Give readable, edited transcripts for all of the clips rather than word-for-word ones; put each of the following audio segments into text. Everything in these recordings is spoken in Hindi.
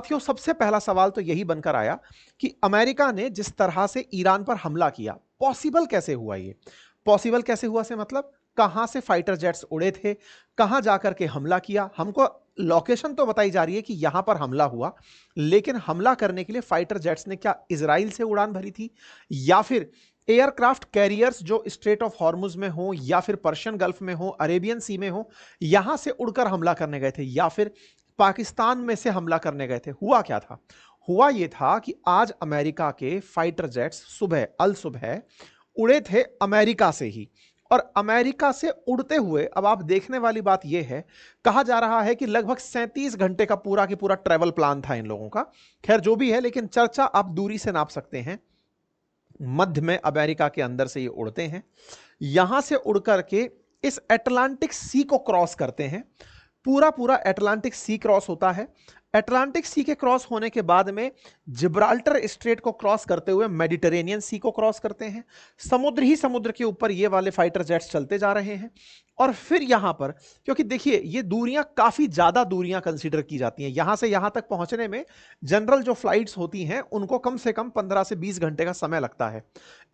साथियों सबसे पहला सवाल तो यही बनकर आया कि अमेरिका ने जिस तरह से ईरान पर हमला किया, पॉसिबल कैसे हुआ ये? पॉसिबल कैसे हुआ से मतलब कहां से फाइटर जेट्स उड़े थे, कहां जाकर के हमला किया? हमको लोकेशन तो बताई जा रही है कि यहां पर हमला हुआ, लेकिन हमला करने के लिए फाइटर जेट्स ने क्या इजराइल से उड़ान भरी थी, या फिर एयरक्राफ्ट कैरियर्स जो स्ट्रेट ऑफ हॉर्मुज में हो, या फिर पर्शियन गल्फ में हो, अरेबियन सी में हो, यहां से उड़कर हमला करने गए थे, या फिर पाकिस्तान में से हमला करने गए थे? हुआ क्या था? हुआ यह था कि आज अमेरिका के फाइटर जेट्स सुबह अल सुबह उड़े थे अमेरिका से ही, और अमेरिका से उड़ते हुए अब आप देखने वाली बात यह है, कहा जा रहा है कि लगभग 37 घंटे का पूरा की पूरा ट्रेवल प्लान था इन लोगों का। खैर जो भी है, लेकिन चर्चा आप दूरी से नाप सकते हैं। मध्य में अमेरिका के अंदर से ये उड़ते हैं, यहां से उड़ करके इस अटलांटिक सी को क्रॉस करते हैं। पूरा पूरा अटलांटिक सी क्रॉस होता है। अटलांटिक सी के क्रॉस होने के बाद में जिब्राल्टर स्ट्रेट को क्रॉस करते हुए मेडिटेरेनियन सी को क्रॉस करते हैं। समुद्र ही समुद्र के ऊपर ये वाले फाइटर जेट्स चलते जा रहे हैं। और फिर यहां पर, क्योंकि देखिए ये दूरियां काफी ज्यादा दूरियां कंसीडर की जाती हैं, यहां से यहां तक पहुंचने में जनरल जो फ्लाइट्स होती हैं उनको कम से कम 15 से 20 घंटे का समय लगता है।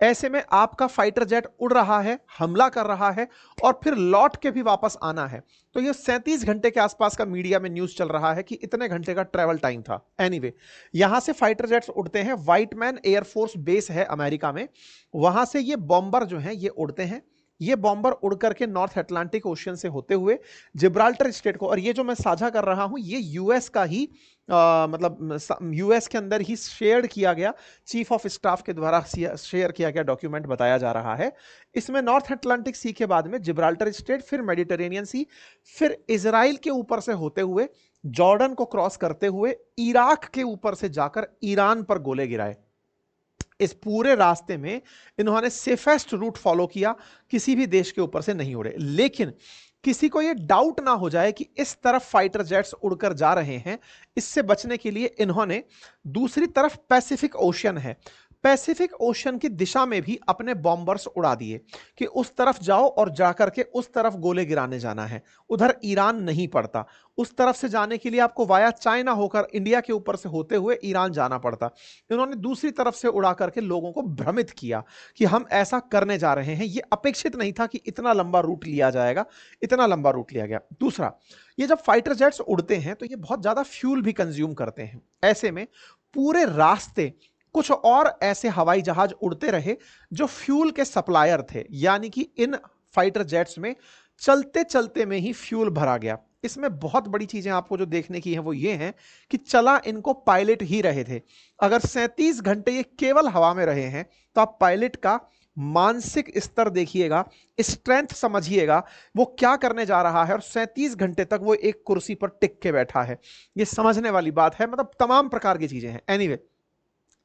ऐसे में आपका फाइटर जेट उड़ रहा है, हमला कर रहा है, और फिर लौट के भी वापस आना है, तो ये 37 घंटे के आसपास का मीडिया में न्यूज चल रहा है कि इतने घंटे का ट्रेवल टाइम था। एनीवे, यहां से फाइटर जेट्स उड़ते हैं, व्हाइटमैन एयरफोर्स बेस है अमेरिका में, वहां से ये बॉम्बर जो हैं ये उड़ते हैं। ये बॉम्बर उड़ करके नॉर्थ अटलांटिक ओशियन से होते हुए जिब्राल्टर स्टेट को, और ये जो मैं साझा कर रहा हूं ये यूएस का ही मतलब यूएस के अंदर ही शेयर किया गया, चीफ ऑफ स्टाफ के द्वारा शेयर किया गया डॉक्यूमेंट बताया जा रहा है। इसमें नॉर्थ अटलांटिक सी के बाद में जिब्राल्टर स्टेट, फिर मेडिटेरेनियन सी, फिर इजराइल के ऊपर से होते हुए जॉर्डन को क्रॉस करते हुए इराक के ऊपर से जाकर ईरान पर गोले गिराए। इस पूरे रास्ते में इन्होंने सेफेस्ट रूट फॉलो किया, किसी भी देश के ऊपर से नहीं उड़े। लेकिन किसी को यह डाउट ना हो जाए कि इस तरफ फाइटर जेट्स उड़कर जा रहे हैं, इससे बचने के लिए इन्होंने दूसरी तरफ पैसिफिक ओशियन है, पैसिफिक ओशियन की दिशा में भी अपने बॉम्बर्स उड़ा दिए कि उस तरफ जाओ और जाकर के उस तरफ गोले गिराने जाना है। उधर ईरान नहीं पड़ता, उस तरफ से जाने के लिए आपको वाया चाइना होकर इंडिया के ऊपर से होते हुए ईरान जाना पड़ता। इन्होंने दूसरी तरफ से उड़ा करके लोगों को भ्रमित किया कि हम ऐसा करने जा रहे हैं। यह अपेक्षित नहीं था कि इतना लंबा रूट लिया जाएगा, इतना लंबा रूट लिया गया। दूसरा, ये जब फाइटर जेट्स उड़ते हैं तो ये बहुत ज्यादा फ्यूल भी कंज्यूम करते हैं। ऐसे में पूरे रास्ते कुछ और ऐसे हवाई जहाज उड़ते रहे जो फ्यूल के सप्लायर थे, यानी कि इन फाइटर जेट्स में चलते चलते में ही फ्यूल भरा गया। इसमें बहुत बड़ी चीजें आपको जो देखने की हैं वो ये हैं कि चला इनको पायलट ही रहे थे। अगर 37 घंटे ये केवल हवा में रहे हैं तो आप पायलट का मानसिक स्तर देखिएगा, स्ट्रेंथ समझिएगा, वो क्या करने जा रहा है, और 37 घंटे तक वो एक कुर्सी पर टिक के बैठा है। ये समझने वाली बात है, मतलब तमाम प्रकार की चीजें हैं। एनीवे,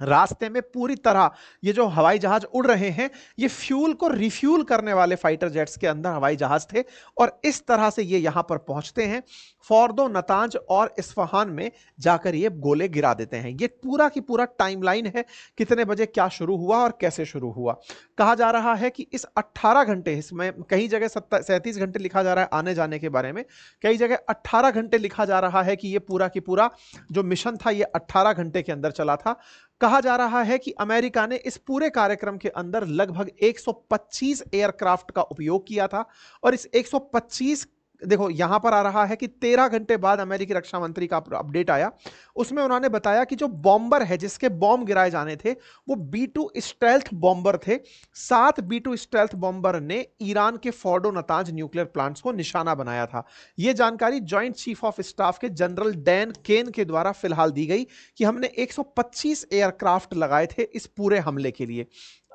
रास्ते में पूरी तरह ये जो हवाई जहाज उड़ रहे हैं ये फ्यूल को रिफ्यूल करने वाले फाइटर जेट्स के अंदर हवाई जहाज थे, और इस तरह से ये यहां पर पहुंचते हैं। फॉर्दो, नतांज और इस्फहान में जाकर ये गोले गिरा देते हैं। ये पूरा की पूरा टाइमलाइन है, कितने बजे क्या शुरू हुआ और कैसे शुरू हुआ। कहा जा रहा है कि इस 18 घंटे, इसमें कई जगह 37 घंटे लिखा जा रहा है आने जाने के बारे में, कई जगह 18 घंटे लिखा जा रहा है कि ये पूरा की पूरा जो मिशन था ये 18 घंटे के अंदर चला था। कहा जा रहा है कि अमेरिका ने इस पूरे कार्यक्रम के अंदर लगभग 125 एयरक्राफ्ट का उपयोग किया था, और इस 125, देखो यहां पर आ रहा है कि 13 घंटे बाद अमेरिकी रक्षा मंत्री का अपडेट आया, उसमें उन्होंने बताया कि जो बॉम्बर है जिसके बॉम्ब गिराए जाने थे वो B-2 स्टेल्थ बॉम्बर थे। 7 B-2 स्टेल्थ बॉम्बर ने ईरान के फोर्डो, नतांज न्यूक्लियर प्लांट्स को निशाना बनाया था। यह जानकारी जॉइंट चीफ ऑफ स्टाफ के जनरल डैन केन के द्वारा फिलहाल दी गई कि हमने 125 एयरक्राफ्ट लगाए थे इस पूरे हमले के लिए।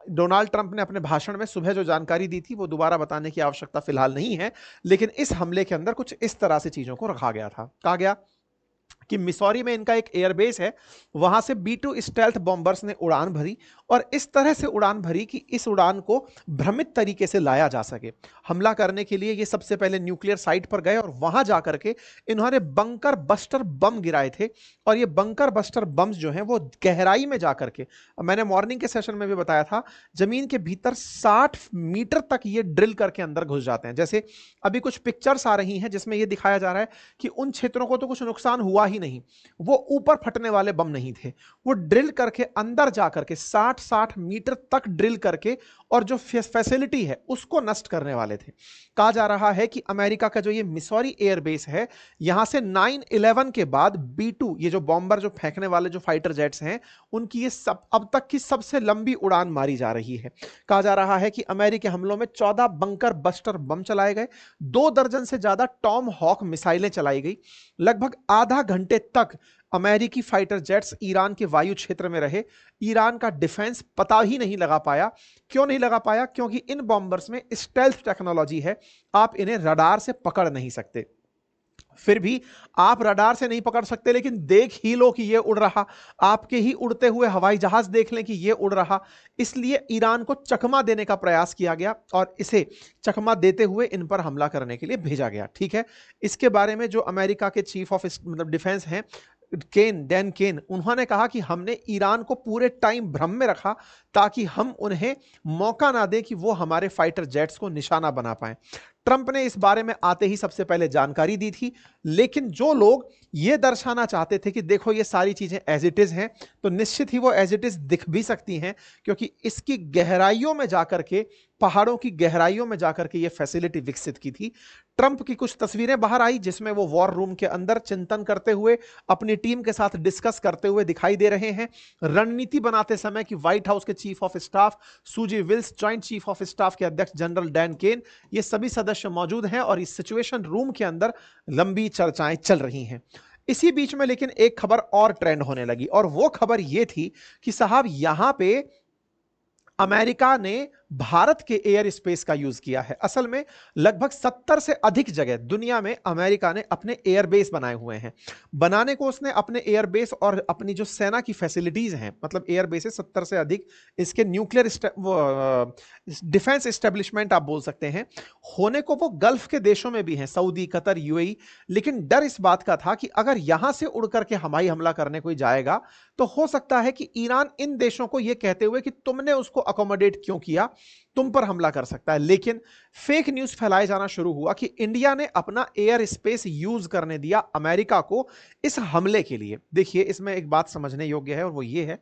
डोनाल्ड ट्रंप ने अपने भाषण में सुबह जो जानकारी दी थी वो दोबारा बताने की आवश्यकता फिलहाल नहीं है, लेकिन इस हमले के अंदर कुछ इस तरह से चीजों को रखा गया था। कहा गया कि मिसौरी में इनका एक एयरबेस है, वहां से B-2 स्टेल्थ बॉम्बर्स ने उड़ान भरी, और इस तरह से उड़ान भरी कि इस उड़ान को भ्रमित तरीके से लाया जा सके। हमला करने के लिए ये सबसे पहले न्यूक्लियर साइट पर गए, और वहां जाकर के इन्होंने बंकर बस्टर बम गिराए थे। और ये बंकर बस्टर बम्स जो हैं वो गहराई में जाकर के, मैंने मॉर्निंग के सेशन में भी बताया था, जमीन के भीतर 60 मीटर तक ये ड्रिल करके अंदर घुस जाते हैं। जैसे अभी कुछ पिक्चर्स आ रही हैं जिसमें ये दिखाया जा रहा है कि उन क्षेत्रों को तो कुछ नुकसान हुआ ही ही नहीं, वो ऊपर फटने वाले बम नहीं थे, वो ड्रिल करके अंदर जा करके 60-60 मीटर तक ड्रिल करके और जो फैसिलिटी है उसको नष्ट करने वाले थे। कहा जा रहा है कि अमेरिका का जो ये मिसौरी एयरबेस है, यहां से 9/11 के बाद B-2 ये जो बॉम्बर जो फेंकने वाले जो फाइटर जेट्स हैं, उनकी ये सब अब तक की सबसे लंबी उड़ान मारी जा रही है। कहा जा रहा है कि अमेरिकी हमलों में 14 बंकर बस्टर बम चलाए गए, 2 दर्जन से ज्यादा टॉम हॉक मिसाइलें चलाई गई, लगभग आधा घंटे तक अमेरिकी फाइटर जेट्स ईरान के वायु क्षेत्र में रहे। ईरान का डिफेंस पता ही नहीं लगा पाया। क्यों नहीं लगा पाया? क्योंकि इन बॉम्बर्स में स्टेल्थ टेक्नोलॉजी है, आप इन्हें रडार से पकड़ नहीं सकते। फिर भी आप रडार से नहीं पकड़ सकते, लेकिन देख ही लो कि ये उड़ रहा, आपके ही उड़ते हुए हवाई जहाज देख लें कि ये उड़ रहा। इसलिए ईरान को चकमा देने का प्रयास किया गया और इसे चकमा देते हुए इन पर हमला करने के लिए भेजा गया। ठीक है, इसके बारे में जो अमेरिका के चीफ ऑफ डिफेंस हैं डैन केन, उन्होंने कहा कि हमने ईरान को पूरे टाइम भ्रम में रखा ताकि हम उन्हें मौका ना दें कि वो हमारे फाइटर जेट्स को निशाना बना पाए। ट्रंप ने इस बारे में आते ही सबसे पहले जानकारी दी थी, लेकिन जो लोग ये दर्शाना चाहते थे कि देखो ये सारी चीजें एज इट इज हैं, तो निश्चित ही वो एज इट इज दिख भी सकती हैं, क्योंकि इसकी गहराइयों में जाकर के, पहाड़ों की गहराइयों में जाकर के ये फैसिलिटी विकसित की थी। ट्रंप की कुछ तस्वीरें बाहर आई जिसमें वो वॉर रूम के अंदर चिंतन करते हुए अपनी टीम के साथ डिस्कस करते हुए दिखाई दे रहे हैं। रणनीति बनाते समय कि व्हाइट हाउस के chief of staff Susie Wiles, joint chief of staff के अध्यक्ष जनरल डैन केन, ये सभी सदस्य मौजूद हैं और इस सिचुएशन रूम के अंदर लंबी चर्चाएं चल रही हैं। इसी बीच में लेकिन एक खबर और ट्रेंड होने लगी और वो खबर ये थी कि साहब यहां पे अमेरिका ने भारत के एयर स्पेस का यूज किया है। असल में लगभग 70 से अधिक जगह दुनिया में अमेरिका ने अपने एयरबेस बनाए हुए हैं। बनाने को उसने अपने एयरबेस और अपनी जो सेना की फैसिलिटीज हैं, मतलब एयरबेस 70 से अधिक, इसके न्यूक्लियर डिफेंस एस्टेब्लिशमेंट आप बोल सकते हैं, होने को वो गल्फ के देशों में भी हैं, सऊदी, कतर, यूएई। लेकिन डर इस बात का था कि अगर यहां से उड़ करके हवाई हमला करने कोई जाएगा तो हो सकता है कि ईरान इन देशों को यह कहते हुए कि तुमने उसको अकोमोडेट क्यों किया, तुम पर हमला कर सकता है। लेकिन फेक न्यूज फैलाए जाना शुरू हुआ कि इंडिया ने अपना एयर स्पेस यूज करने दिया अमेरिका को इस हमले के लिए। देखिए, इसमें एक बात समझने योग्य है और वो ये है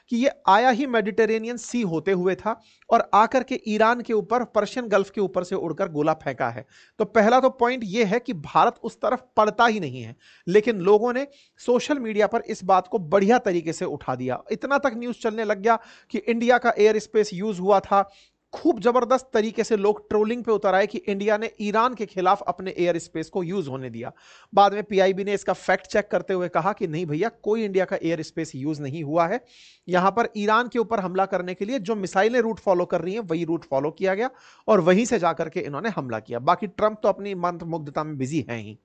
कि ये आया ही मेडिटेरेनियन सी होते हुए था और आकर के ईरान के ऊपर, पर्शियन गल्फ के ऊपर से उड़कर गोला फेंका है। तो पहला तो पॉइंट ये है कि भारत उस तरफ पड़ता ही नहीं है, लेकिन लोगों ने सोशल मीडिया पर इस बात को बढ़िया तरीके से उठा दिया। इतना तक न्यूज चलने लग गया कि इंडिया का एयर स्पेस यूज हुआ था। खूब जबरदस्त तरीके से लोग ट्रोलिंग पे उतर आए कि इंडिया ने ईरान के खिलाफ अपने एयर स्पेस को यूज होने दिया। बाद में पीआईबी ने इसका फैक्ट चेक करते हुए कहा कि नहीं भैया, कोई इंडिया का एयर स्पेस यूज नहीं हुआ है। यहां पर ईरान के ऊपर हमला करने के लिए जो मिसाइलें रूट फॉलो कर रही हैं वही रूट फॉलो किया गया और वहीं से जाकर के इन्होंने हमला किया। बाकी ट्रंप तो अपनी मंत्रमुग्धता में बिजी हैं ही।